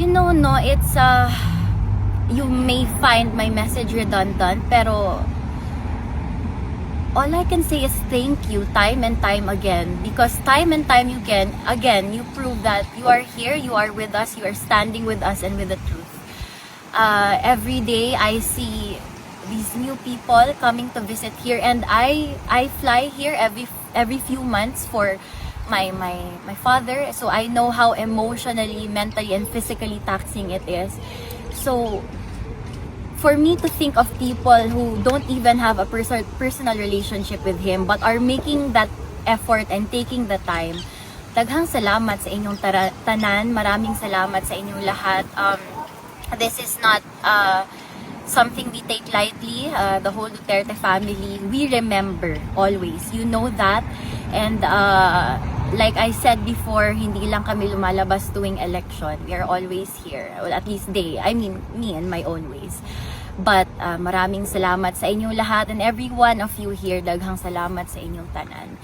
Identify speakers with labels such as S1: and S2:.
S1: No, it's you may find my message redundant, pero all I can say is thank you time and time again, because time and time again you prove that you are here, you are with us, you are standing with us and with the truth. Every day I see these new people coming to visit here, and I fly here every few months for my father, so I know how emotionally, mentally and physically taxing it is. So for me to think of people who don't even have a personal relationship with him but are making that effort and taking the time, daghang salamat sa inyong tanan. Maraming salamat sa inyong lahat. This is not something we take lightly. The whole Duterte family, we remember always. You know that. And like I said before, hindi lang kami lumalabas tuwing election. We are always here. Well, at least me in my own ways. But maraming salamat sa inyong lahat, and every one of you here, daghang salamat sa inyong tanan.